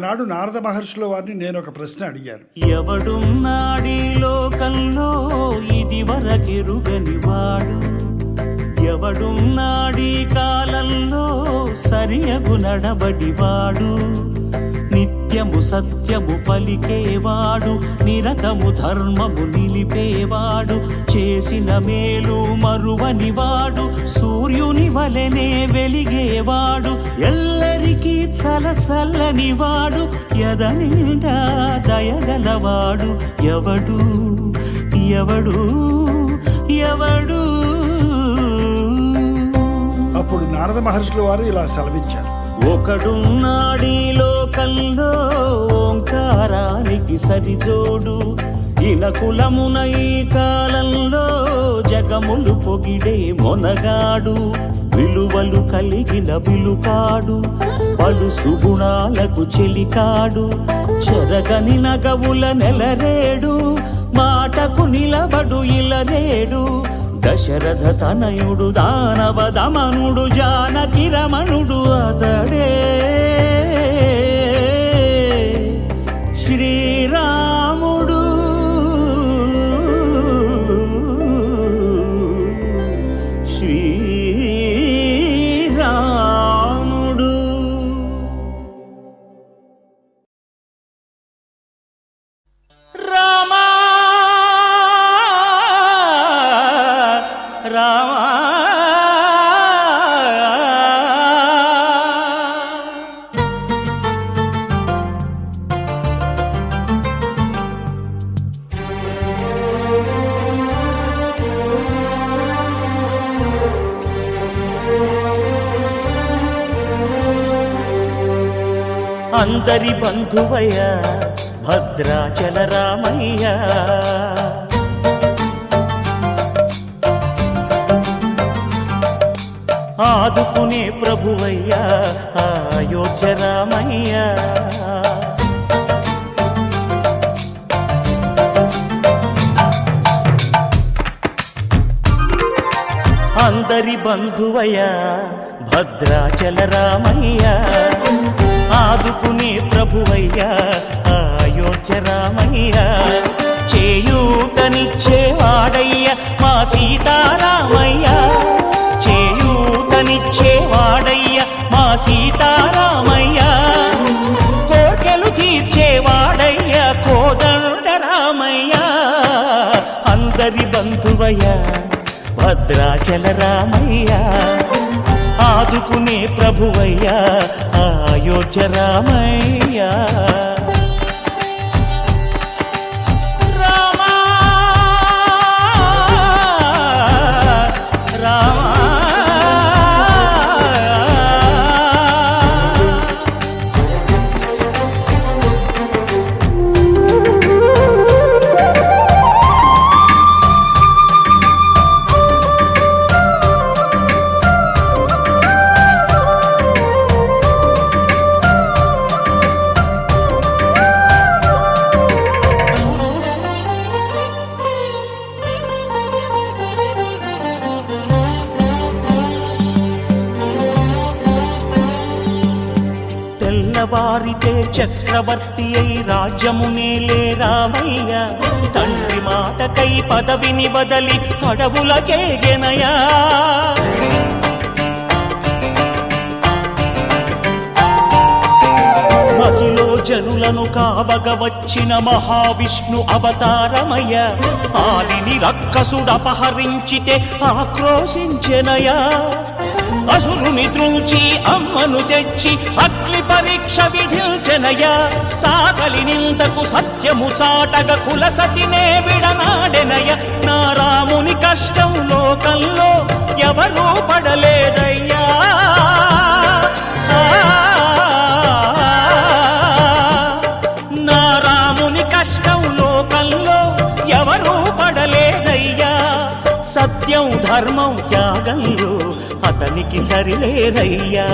ఒకనాడు నారద మహర్షుల వారిని నేను ఒక ప్రశ్న అడిగాను. ఎవడున్నాడీ లోకంలో ఇది వరకెరుగని వాడు, ఎవడున్నాడీ కాలంలో సరియగు నడబడివాడు, నిత్యము సత్యము పలికేవాడు, నిరతము ధర్మము నిలిపేవాడు, చేసిన మేలు మరువనివాడు, సూర్యుని వలెనే వెలిగేవాడు, ఎల్లరికీ చలసల్లనివాడు, ఎదనిండా దయగలవాడు, ఎవడు ఎవడు ఎవడు. అప్పుడు నారద మహర్షుల వారు ఇలా సెలవిచ్చారు. ఒకడున్నాడీ లోకంలో ఓంకారానికి సరిజోడు, ఇనకులమున ఈ కాలంలో జగములు పొగిడే మొనగాడు, విలువలు కలిగిన విలుకాడు, పలు సుగుణాలకు చెలికాడు, చెరగని నగవుల నెలరేడు, మాటకు నిలబడు ఇలరేడు, దశరథ తనయుడు దానవ దమనుడు జానకి రమణుడు అతడే శ్రీరాముడు. శ్రీరాముడు. రామా రామా అందరి బంధువయ్య భద్రాచల రామయ్య, ఆదుకునే ప్రభువయ్యా అయోధ్య రామయ్య, అందరి బంధువయ్యా భద్రాచల రామయ్య, ఆదుకునే ప్రభువయ్యా అయోధ్య రామయ్య, చేయూతనిచ్చేవాడయ్య మా సీతారామయ్య, చేయూతనిచ్చేవాడయ్య మా సీతారామయ్య, కోర్కెలు తీర్చేవాడయ్య కోదండ రామయ్య, అందరి బంధువయ్య భద్రాచల రామయ్య, ఆదుకునే ప్రభువయ్యా అయోధ్య రామయ్య. తెల్లవారితే చక్రవర్తి అయి రాజ్యమునేలే రామయ్య, తండ్రి మాటకై పదవిని బదలి అడవులకేగెనయా, మహిలో జనులను కావగ వచ్చిన మహావిష్ణు అవతారమయ్య, ఆలిని రక్కసుడపహరించితే ఆక్రోశించెనయా, అసురుని త్రుంచి అమ్మను తెచ్చి అగ్ని పరీక్ష విధించెనయ, సాగలి నిందకు సత్యము చాటగ కుల సతినే విడనాడెనయ, నా రాముని కష్టం లోకంలో ఎవరూ పడలేదయ్యా, నా రాముని కష్టం లోకంలో ఎవరూ పడలేదయ్యా, సత్యం ధర్మం త్యాగంలో అతనికి సరిలేరయ్యా.